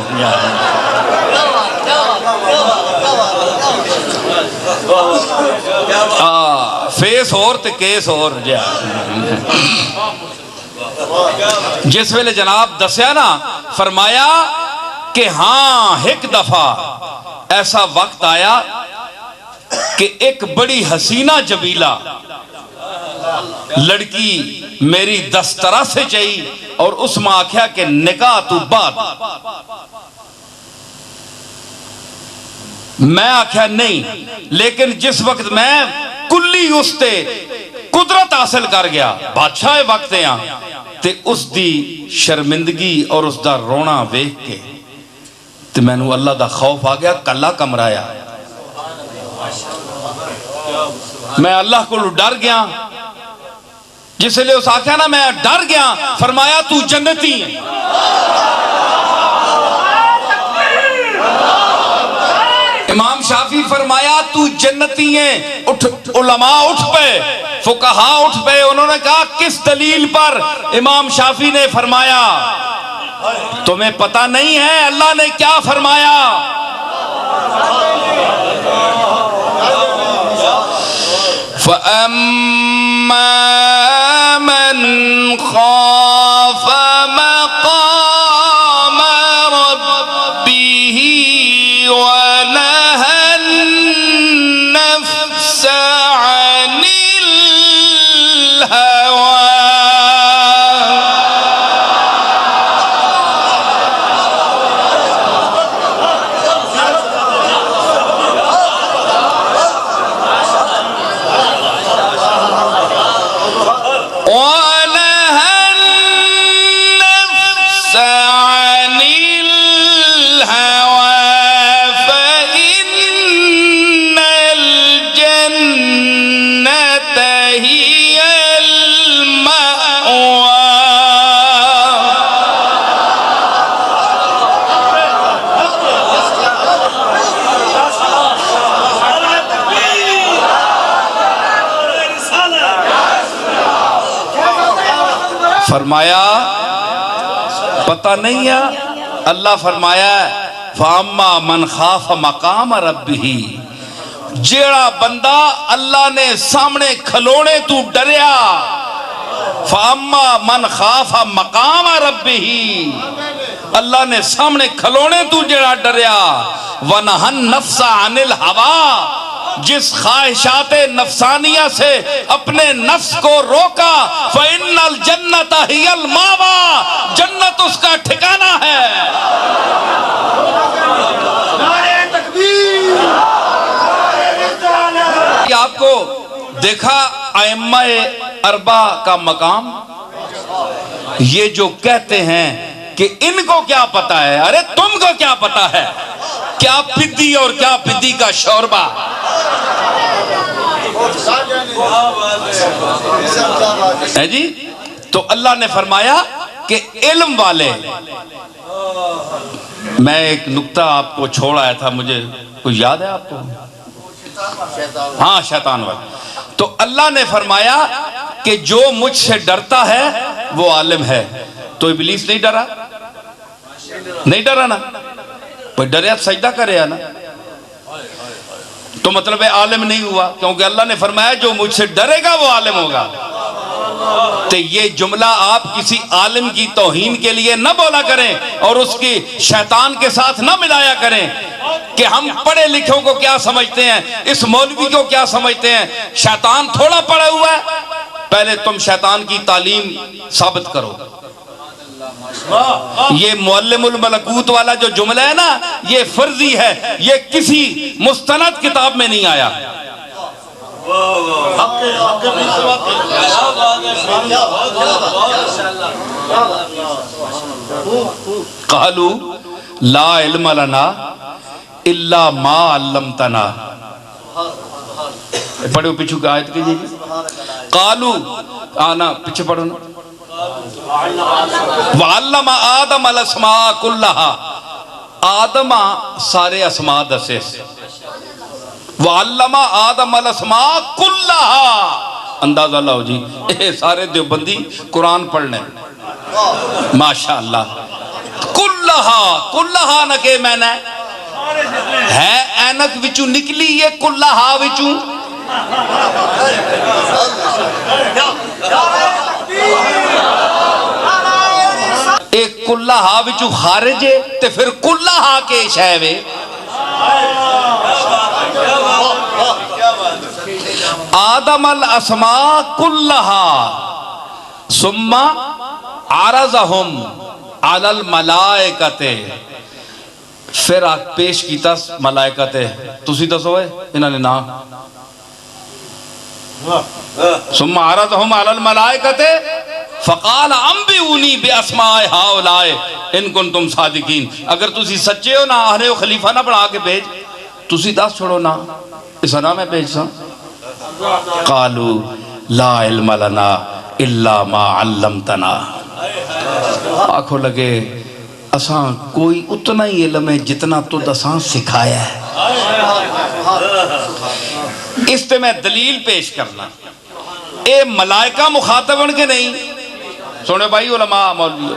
فیس اور تے کیس اور جس ویلے جناب دسیا نا فرمایا کہ ہاں ایک دفعہ ایسا وقت آیا کہ ایک بڑی حسینہ جبیلہ لڑکی میری دسترہ سے چاہی اور اس میں آکھیا کہ نکاح تو بعد، میں آکھیا نہیں، لیکن جس وقت میں کلی اس تے قدرت حاصل کر گیا بادشاہ وقت یہاں تے اس دی شرمندگی اور اس دا رونا ویکھ کے تے میں نو اللہ دا خوف آ گیا، کلا کمرایا، میں اللہ کو ڈر گیا، جس لئے اس آکھیا نا میں ڈر گیا، فرمایا تو جنتی ہے۔ امام شافعی فرمایا تو جنتی ہیں، علماء اٹھ پے، فقہاء اٹھ پے، انہوں نے کہا کس دلیل پر؟ امام شافعی نے فرمایا تمہیں پتہ نہیں ہے اللہ نے کیا فرمایا؟ فَأَمَّا مَنْ خَافَ مَقَامَ رَبِّهِ وَنَهَى النَّفْسَ عَنِ الْهَوَىٰ فرمایا پتہ نہیں ہے؟ اللہ فرمایا فَأَمَّا مَنْ خَافَ مَقَامَ رَبِّهِ، جیڑا بندہ اللہ نے سامنے کھلونے تو ڈریا، فَأَمَّا مَنْ خَافَ مَقَامَ رَبِّهِ، اللہ نے سامنے کھلونے تو جیڑا ڈریا، وَنَهَى النَّفْسَ عَنِ الْهَوَىٰ، جس خواہشات نفسانیہ سے اپنے نفس کو روکا، فَإِنَّ الْجَنَّةَ هِيَ الْمَأْوَىٰ، جنت اس کا ٹھکانہ ہے۔ نعرہ تکبیر! یہ آپ کو دیکھا ائمہ اربع کا مقام، یہ جو کہتے ہیں کہ ان کو کیا پتا ہے، ارے تم کو کیا پتا ہے؟ کیا پدی اور کیا پدی کا شوربہ؟ ہے جی؟ تو اللہ نے فرمایا کہ علم والے، میں ایک نکتہ آپ کو چھوڑ آیا تھا، مجھے کوئی یاد ہے آپ کو؟ ہاں شیطان والے۔ تو اللہ نے فرمایا کہ جو مجھ سے ڈرتا ہے وہ عالم ہے، تو ابلیس نہیں ڈرا؟ نہیں ڈرا نا؟ کوئی ڈریا سجدہ کرے نا؟ تو مطلب ہے عالم نہیں ہوا، کیونکہ اللہ نے فرمایا جو مجھ سے ڈرے گا وہ عالم ہوگا۔ تو یہ جملہ آپ کسی عالم کی توہین کے لیے نہ بولا کریں اور اس کی شیطان کے ساتھ نہ ملایا کریں۔ کہ ہم پڑھے لکھوں کو کیا سمجھتے ہیں، اس مولوی کو کیا سمجھتے ہیں. شیطان تھوڑا پڑھا ہوا ہے، پہلے تم شیطان کی تعلیم ثابت کرو. یہ معلم الملکوت والا جو جملہ ہے نا، یہ فرضی ہے، یہ کسی مستند کتاب میں نہیں آیا. قالوا لا علم لنا الا ما علمتنا. پڑھو پیچھو کی آیت کیجئے. قالوا آنا پیچھے پڑھو نا. وعلم آدم الاسماء كلها، آدم سارے اسماء دسے. وعلم آدم الاسماء كلها، اندازہ لاؤ جی اے سارے دیوبندی قرآن پڑھنے ماشاءاللہ. کلها نہ کہ میں نے ہے اینک وچوں نکلی یہ کلها وچوں. ایک کلها وچوں خارج ہے تے پھر کلها کے شے وے. آدم الاسماء كلها ثم عرضهم على الملائکۃ، پھر پیش کیتا ملائکت. تسی دسو انہاں نے نا. ثم عرضهم على الملائکۃ فقال انبئونی باسماء هؤلاء ان کنتم صادقین. اگر تسی سچے ہو نا آہرے ہو خلیفہ نہ بنا کے بھیج، تسی دس چھوڑو نا اس نہ میں بھیج سا. قالوا لا علم لنا الا ما علمتنا. آنکھوں لگے اساں کوئی اتنا ہی علم ہے جتنا تو اساں سکھایا ہے. اس تے میں دلیل پیش کرنا. اے ملائکہ مخاطبن کے نہیں. سونے بھائی علماء مولوی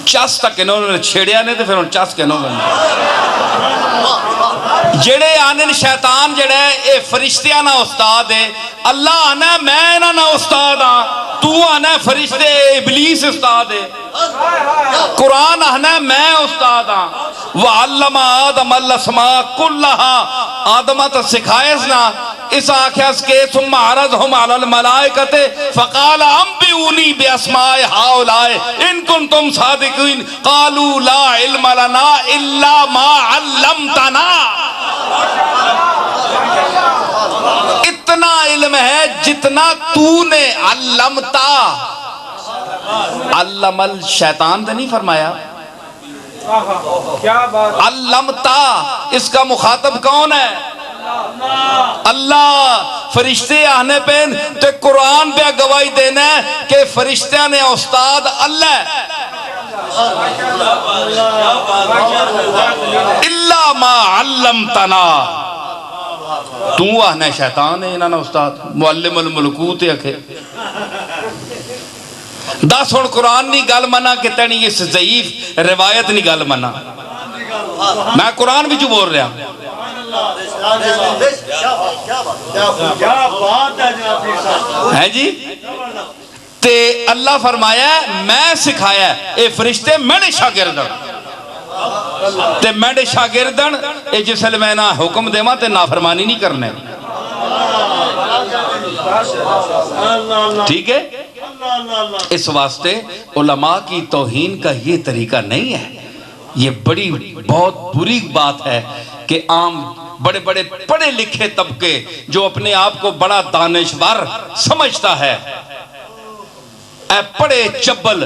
چس تک انہوں نے چھیڑیا نہیں تو پھر ان چس کے انہوں نے جڑے آنن شیطان جڑے اے فرشتیاں نہ استاد ہے. اللہ آنا میں نہ استاد ہاں، تو آنا فرشتے ابلیس استاد ہے. قرآن آنا میں استاد ہاں. وَعَلَّمَ آدَمَ الْأَسْمَاءَ كُلَّهَا، آدمہ تا سکھائیس نا. اس آخیاس کے ثم عرضهم على الملائکۃ فقال انبئونی باسماء هؤلاء ان کنتم صادقین. قالوا لا علم لنا الا ما علمتنا. اتنا علم ہے جتنا تو نے علمتا. علم الشیطان تو نہیں فرمایا، علمتا. اس کا مخاطب کون ہے؟ اللہ. فرشتے آنے پہ تے قرآن پہ گواہی دینا ہے کہ فرشتیاں نے استاد اللہ ہے. الا ما علمتنا. تو آنے شیطان ہے انہاں استاد معلم الملکوت ہے. دس ہون قرآن نہیں گل منا کہ تینی اس ضعیف روایت نہیں گل منا. میں قرآن بھی جو بول رہا ہے جی. تے اللہ فرمایا ہے میں سکھایا ہے. اے فرشتے میرے شاگردن تے میرے شاگردن اے جس لئے میں نہ حکم دے ماں تے نافرمانی نہیں کرنے. ٹھیک ہے. اس واسطے علماء کی توہین کا یہ طریقہ نہیں ہے. یہ بڑی بہت بری بات ہے کہ عام بڑے بڑے پڑھے لکھے طبقے جو اپنے آپ کو بڑا دانشور سمجھتا ہے، اے پڑھے چبل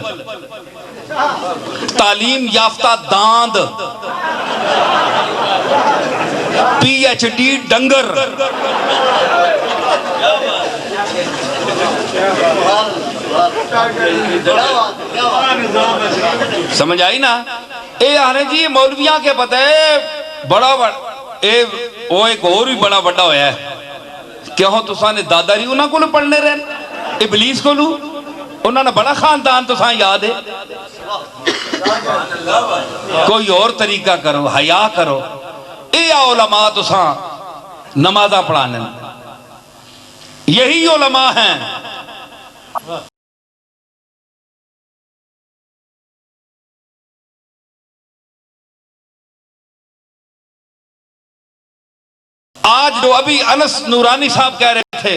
تعلیم یافتہ داند پی ایچ ڈی ڈنگر، سمجھ آئی نا. اے آنے جی مولویاں کے پتہ ہے بڑا وہ ایک اور بھی بڑا بڑا ہویا ہے. کیا ہو تو سانے دادا ری انہاں کو لو پڑھنے رہن ابلیس کو لو انہاں نے بڑا خاندان تو ساں یاد ہے. کوئی اور طریقہ کرو، حیا کرو. اے علماء تو ساں نمازہ پڑھانے یہی علماء ہیں. آج جو ابھی انس نورانی صاحب کہہ رہے تھے